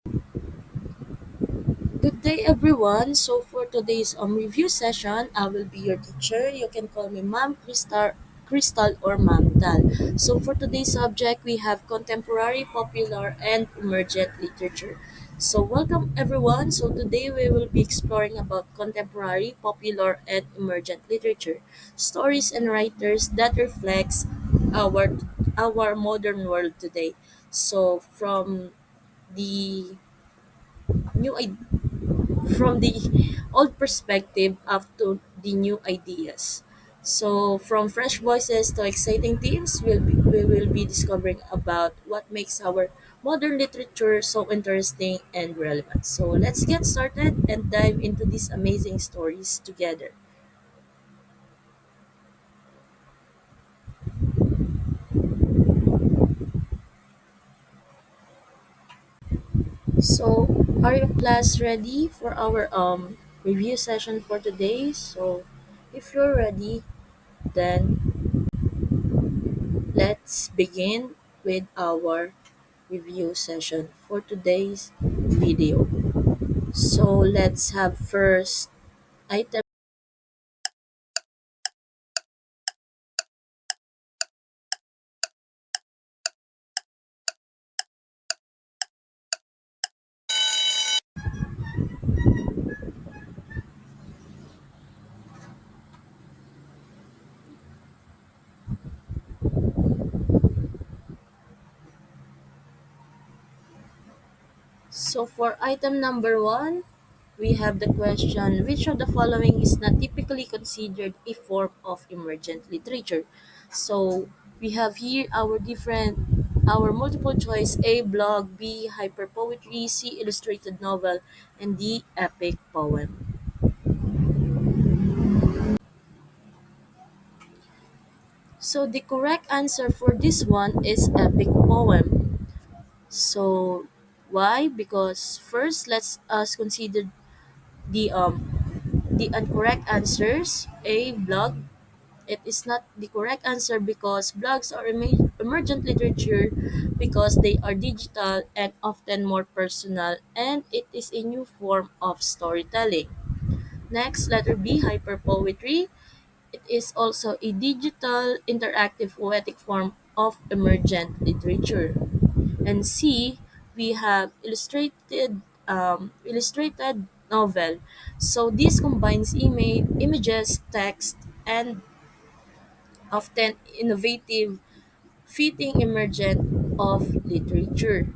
Good day, everyone. So for today's review session, I will be your teacher. You can call me Ma'am Crystal or Ma'am Dal. So for today's subject, we have contemporary, popular, and emergent literature. So welcome, everyone. So today we will be exploring about contemporary, popular, and emergent literature, stories and writers that reflects our our modern world today. So the new from the old perspective up to the new ideas. So, from fresh voices to exciting themes, we will be discovering about what makes our modern literature so interesting and relevant. So, let's get started and dive into these amazing stories together. So, are you class ready for our review session for today? So, if you're ready, then let's begin with our review session for today's video. So let's have first item. So for item number one, we have the question, which of the following is not typically considered a form of emergent literature? So we have here our multiple choice: A, blog; B, hyperpoetry; C, illustrated novel; and D, epic poem. So the correct answer for this one is epic poem. So why? Because first let's us consider the incorrect answers. A, blog. It is not the correct answer because blogs are emergent literature because they are digital and often more personal, and it is a new form of storytelling. Next, letter B, hyperpoetry. It is also a digital interactive poetic form of emergent literature. And C, we have illustrated novel. So this combines images, text, and often innovative, fitting emergent of literature.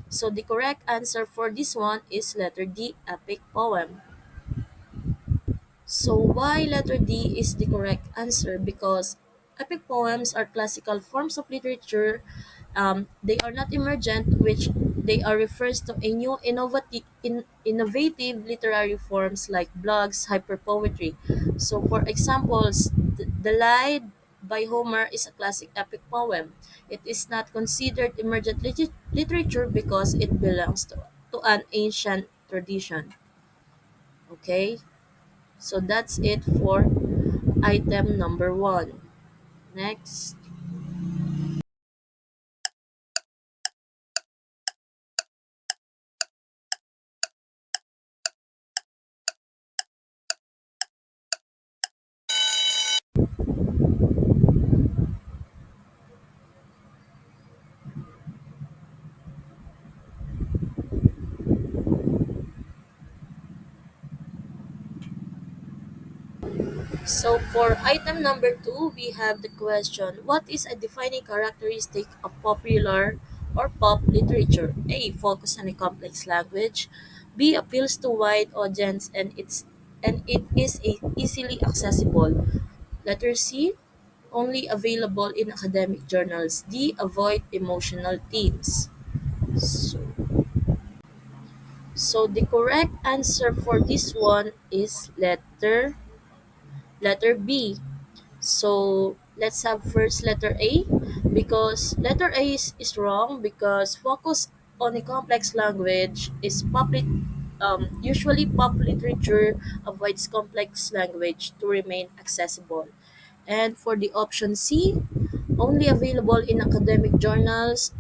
So the correct answer for this one is letter D, epic poem. So why letter D is the correct answer? Because epic poems are classical forms of literature. They are not emergent, which they are refers to a new innovative literary forms like blogs, hyperpoetry. So for examples, the Lied by Homer is a classic epic poem. It is not considered emergent literature because it belongs to an ancient tradition. Okay? So that's it for item number one. Next. So for item number two, we have the question, what is a defining characteristic of popular or pop literature? A, focus on a complex language. B, appeals to wide audience and it is easily accessible. Letter C, only available in academic journals. D, avoid emotional themes. So, so the correct answer for this one is letter B. So let's have first letter A, because letter A is wrong because focus on a complex language is usually pop literature avoids complex language to remain accessible. And for the option C, only available in academic journals,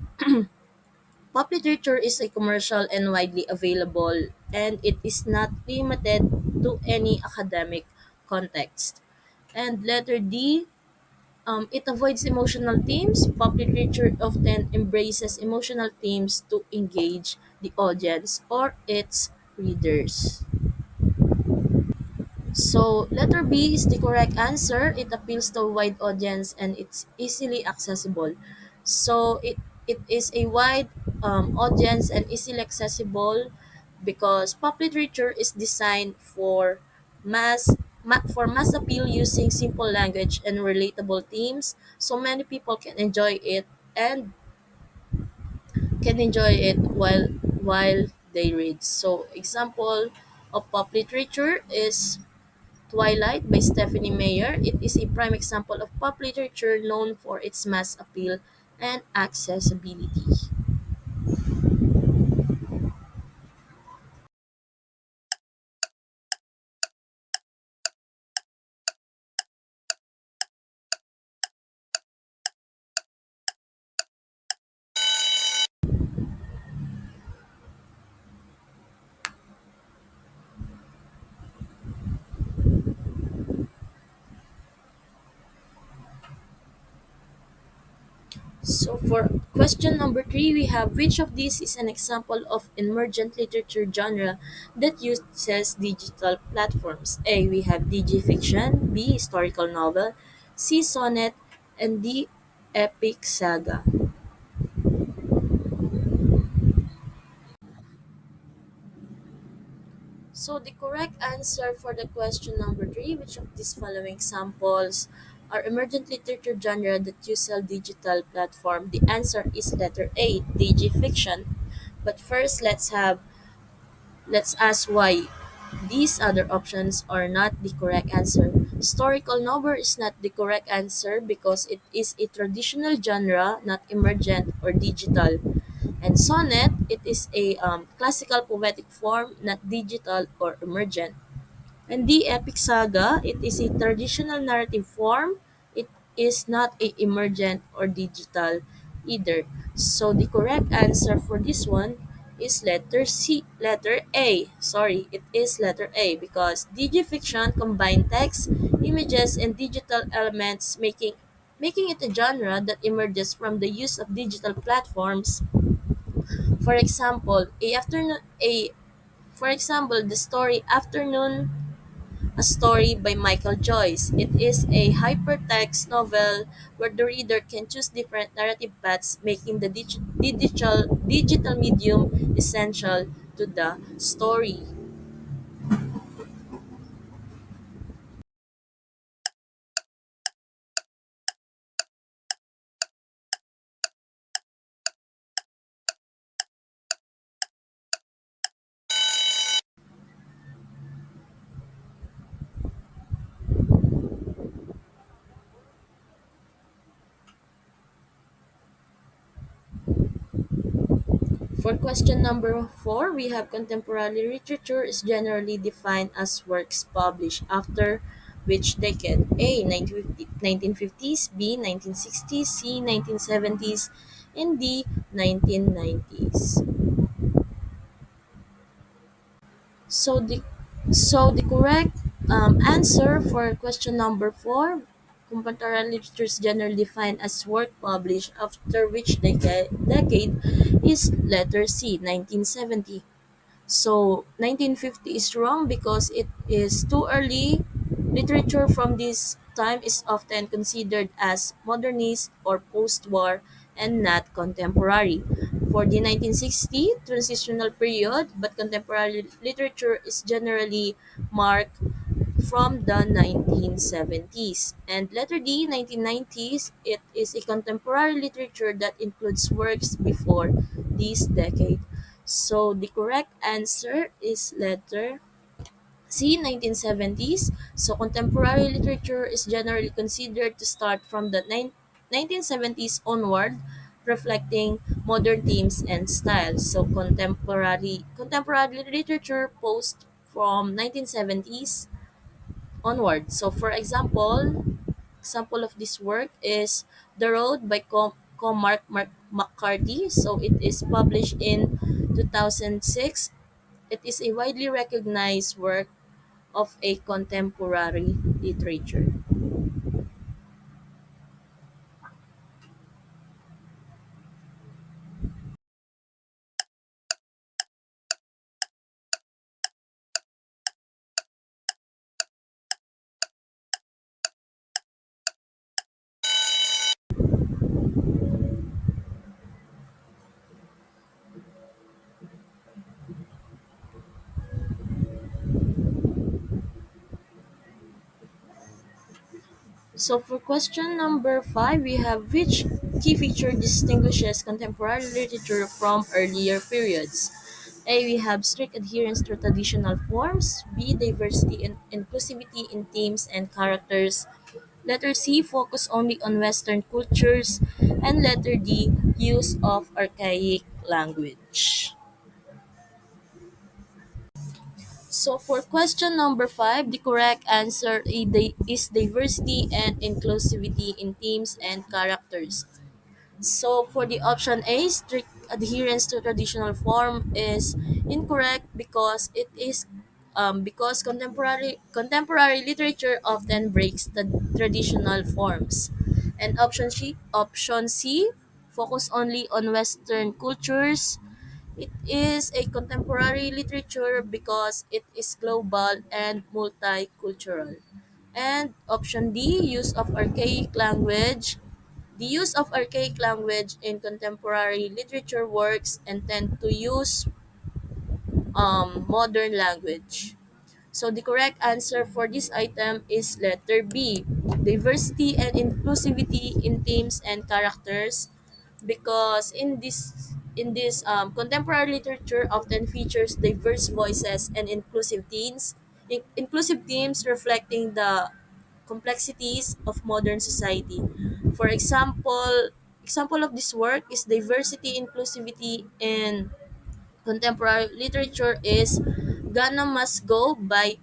Pop literature is a commercial and widely available, and it is not limited to any academic context. And letter D, it avoids emotional themes. Pop literature often embraces emotional themes to engage the audience or its readers. So, letter B is the correct answer. It appeals to a wide audience and it's easily accessible. So, it is a wide audience and easily accessible because pop literature is designed for mass appeal using simple language and relatable themes. So many people can enjoy it and can enjoy it while they read. So, example of pop literature is Twilight by Stephanie Meyer. It is a prime example of pop literature known for its mass appeal and accessibility. So for question number three, we have which of these is an example of emergent literature genre that uses digital platforms? A. We have digifiction, B. Historical novel, C. Sonnet, and D. Epic saga. So the correct answer for the question number three, which of these following examples are emergent literature genre that use a digital platform? The answer is letter A, digifiction. But first, let's ask why these other options are not the correct answer. Historical novel is not the correct answer because it is a traditional genre, not emergent or digital. And sonnet, it is a classical poetic form, not digital or emergent. And the epic saga, it is a traditional narrative form. It is not a emergent or digital either. So the correct answer for this one is letter A. Sorry, it is letter A because digifiction combine text, images, and digital elements, making it a genre that emerges from the use of digital platforms. For example, the story Afternoon, a Story by Michael Joyce. It is a hypertext novel where the reader can choose different narrative paths, making the digital medium essential to the story. For question number four, we have contemporary literature is generally defined as works published after which decade? A. 1950s, B. 1960s, C. 1970s, and D. 1990s. So the correct answer for question number four, contemporary literature is generally defined as work published after which decade is letter C, 1970. So 1950 is wrong because it is too early. Literature from this time is often considered as modernist or post-war and not contemporary. For the 1960 transitional period, but contemporary literature is generally marked from the 1970s. And letter D, 1990s, it is a contemporary literature that includes works before this decade. So the correct answer is letter C, 1970s. So contemporary literature is generally considered to start from the 1970s onward, reflecting modern themes and styles. So contemporary literature post from 1970s onward. So for example of this work is The Road by McCarthy. So it is published in 2006. It is a widely recognized work of a contemporary literature. So for question number 5, we have which key feature distinguishes contemporary literature from earlier periods? A. We have strict adherence to traditional forms. B. Diversity and inclusivity in themes and characters. Letter C. Focus only on Western cultures. And letter D. Use of archaic language. So for question number 5, the correct answer is diversity and inclusivity in themes and characters. So for the option A, strict adherence to traditional form is incorrect because it is because contemporary literature often breaks the traditional forms. And option C, focus only on Western cultures. It is a contemporary literature because it is global and multicultural. And option D, use of archaic language. The use of archaic language in contemporary literature works and tend to use modern language. So the correct answer for this item is letter B, diversity and inclusivity in themes and characters, because in this contemporary literature often features diverse voices and inclusive themes reflecting the complexities of modern society. For example of this work is diversity inclusivity in contemporary literature is Ghana Must Go by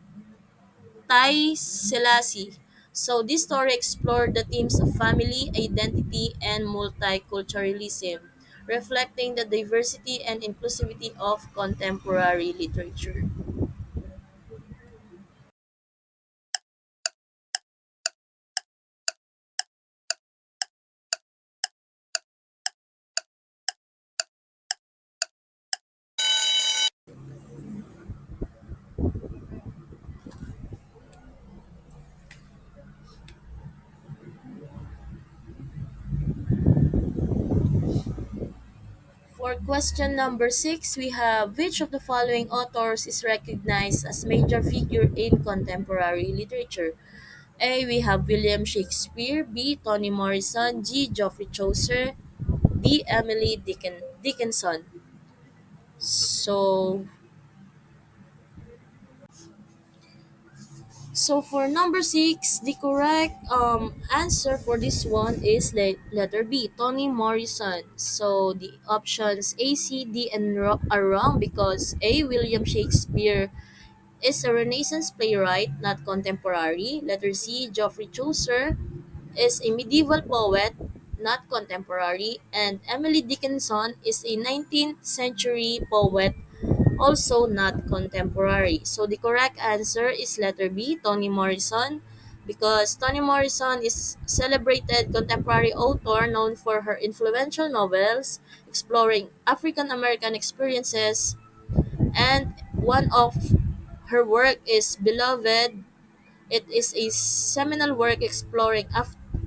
Tai Selassie. So this story explored the themes of family, identity, and multiculturalism, reflecting the diversity and inclusivity of contemporary literature. For question number 6, we have which of the following authors is recognized as major figure in contemporary literature? A. We have William Shakespeare. B. Toni Morrison. G. Geoffrey Chaucer. D. Dickinson. So, so for number 6, the correct answer for this one is letter B, Toni Morrison. So the options A, C, D, and are wrong because A. William Shakespeare is a Renaissance playwright, not contemporary. Letter C, Geoffrey Chaucer is a medieval poet, not contemporary. And Emily Dickinson is a 19th century poet, also not contemporary. So the correct answer is letter B, Toni Morrison, because Toni Morrison is celebrated contemporary author known for her influential novels exploring African American experiences, and one of her work is Beloved. It is a seminal work exploring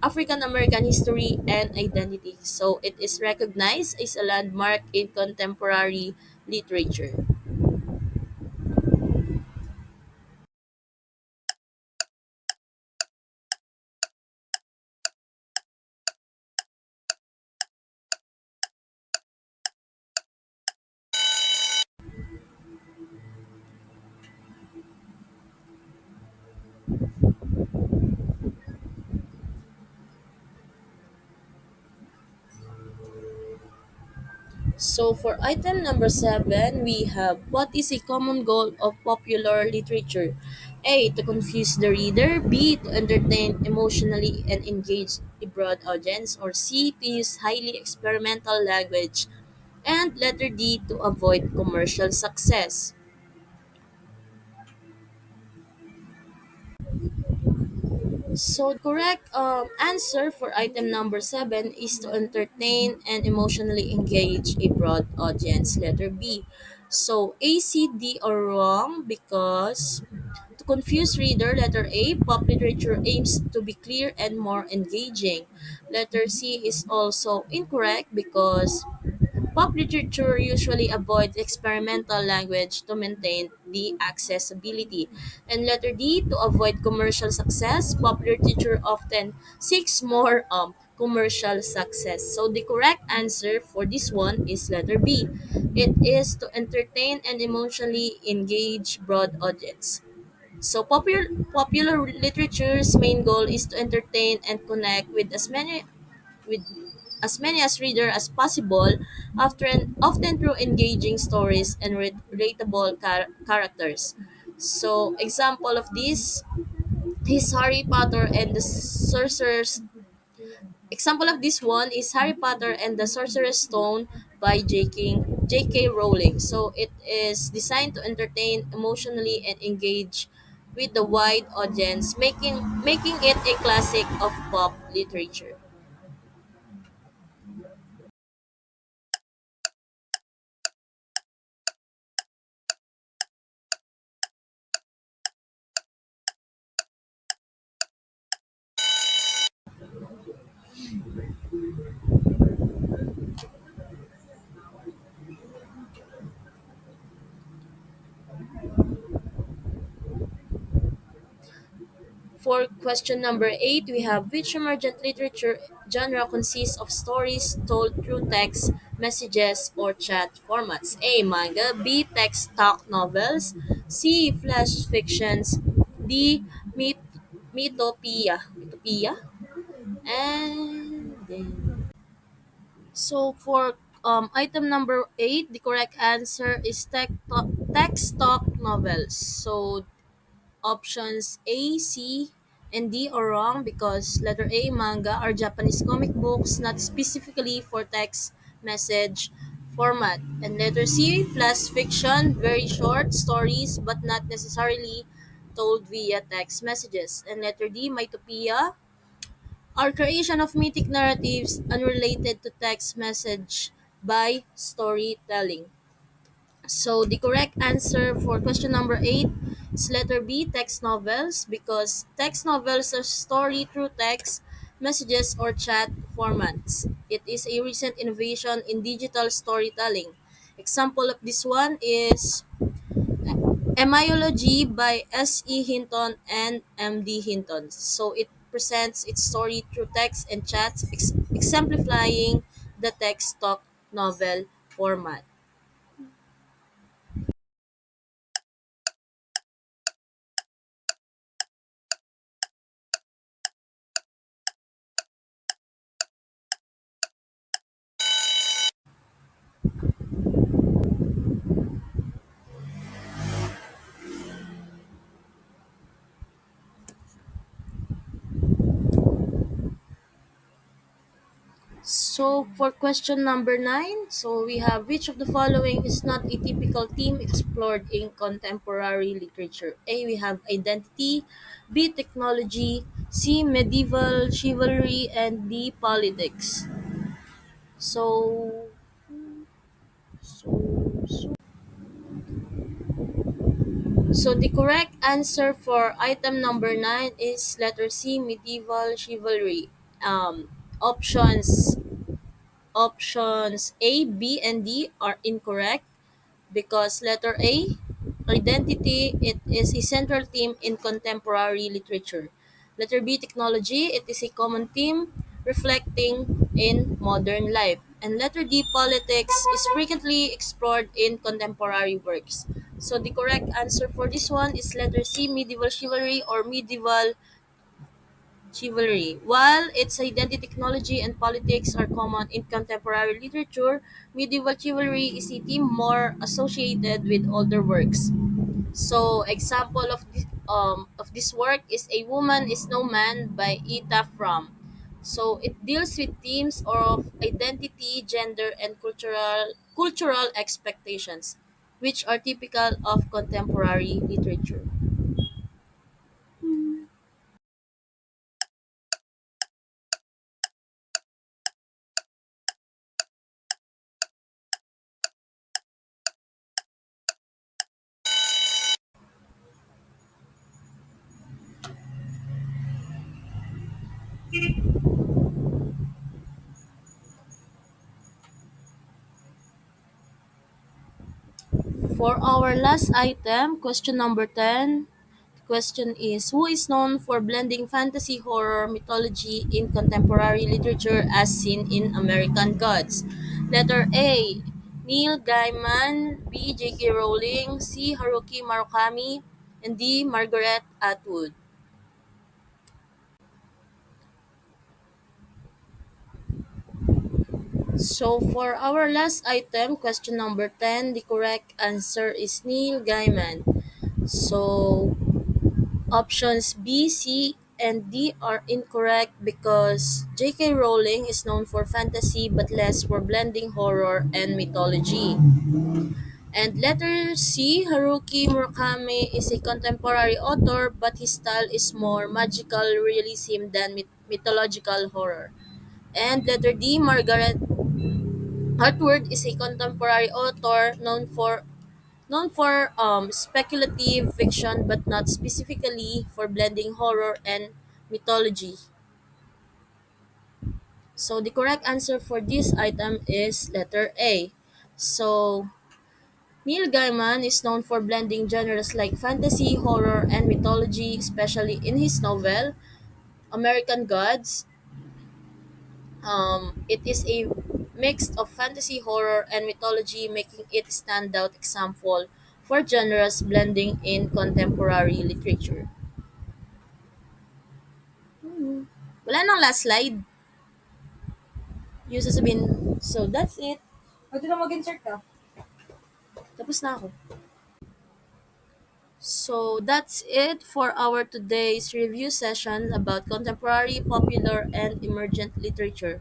African American history and identity. So it is recognized as a landmark in contemporary literature. So for item number 7, we have what is a common goal of popular literature? A. To confuse the reader. B. To entertain emotionally and engage broad audience, or C, to use highly experimental language, and letter D, to avoid commercial success. So the correct answer for item number 7 is to entertain and emotionally engage a broad audience. Letter B. So A, C, D are wrong because to confuse reader, letter A, pop literature aims to be clear and more engaging. Letter C is also incorrect because pop literature usually avoids experimental language to maintain the accessibility. And letter D, to avoid commercial success, pop literature often seeks more commercial success. So the correct answer for this one is letter B. It is to entertain and emotionally engage broad audience. So popular literature's main goal is to entertain and connect with as many as reader as possible, often through engaging stories and relatable characters. So example of this is Harry Potter and the Sorcerer's Example of this one is Harry Potter and the Sorcerer's Stone by J.K. Rowling. So it is designed to entertain, emotionally, and engage with the wide audience, making it a classic of pop literature. For question number 8, we have which emergent literature genre consists of stories told through text, messages, or chat formats? A. Manga. B. Text talk novels. C. Flash fictions. D. Myth- Mythopia. And then, so for item number 8, the correct answer is text talk novels. So options A, C, and D are wrong because letter A, manga, are Japanese comic books not specifically for text message format. And letter C, flash fiction, very short stories but not necessarily told via text messages. And letter D, mytopia, are creation of mythic narratives unrelated to text message by storytelling. So the correct answer for question number 8 is letter B, text novels, because text novels are story through text, messages, or chat formats. It is a recent innovation in digital storytelling. Example of this one is Emiology by S.E. Hinton and M.D. Hinton. So it presents its story through text and chats, exemplifying the text talk novel format. So for question number 9, so we have which of the following is not a typical theme explored in contemporary literature? A, we have identity. B, technology. C, medieval chivalry. And D, politics. So, so, so the correct answer for item number 9 is letter C, medieval chivalry. Um, options options A, B, and D are incorrect. Because letter A, identity, it is a central theme in contemporary literature. Letter B, technology, it is a common theme reflecting in modern life. And letter D, politics, is frequently explored in contemporary works. So the correct answer for this one is letter C, medieval chivalry or medieval chivalry. While its identity, technology, and politics are common in contemporary literature, medieval chivalry is a theme more associated with older works. So, example of this work is A Woman Is No Man by Ita Fromm. So it deals with themes of identity, gender, and cultural expectations, which are typical of contemporary literature. For our last item, question number 10. The question is, who is known for blending fantasy, horror, mythology in contemporary literature as seen in American Gods? Letter A, Neil Gaiman, B. J.K. Rowling, C. Haruki Murakami, and D. Margaret Atwood. So for our last item, question number 10, the correct answer is Neil Gaiman. So options B, C, and D are incorrect because J.K. Rowling is known for fantasy but less for blending horror and mythology. And letter C, Haruki Murakami is a contemporary author but his style is more magical realism than mythological horror. And letter D, Margaret Atwood is a contemporary author known for speculative fiction but not specifically for blending horror and mythology. So the correct answer for this item is letter A. So Neil Gaiman is known for blending genres like fantasy, horror, and mythology, especially in his novel American Gods. It is a mix of fantasy, horror, and mythology, making it a standout example for genres blending in contemporary literature. Wala nang last slide. Yung sasabihin, so that's it. Pwede na mag-insert ka. Tapos na ako. So that's it for our today's review session about contemporary, popular, and emergent literature.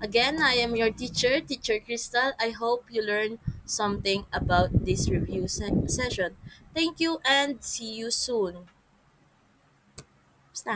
Again, I am your teacher, Teacher Crystal. I hope you learned something about this review session. Thank you and see you soon.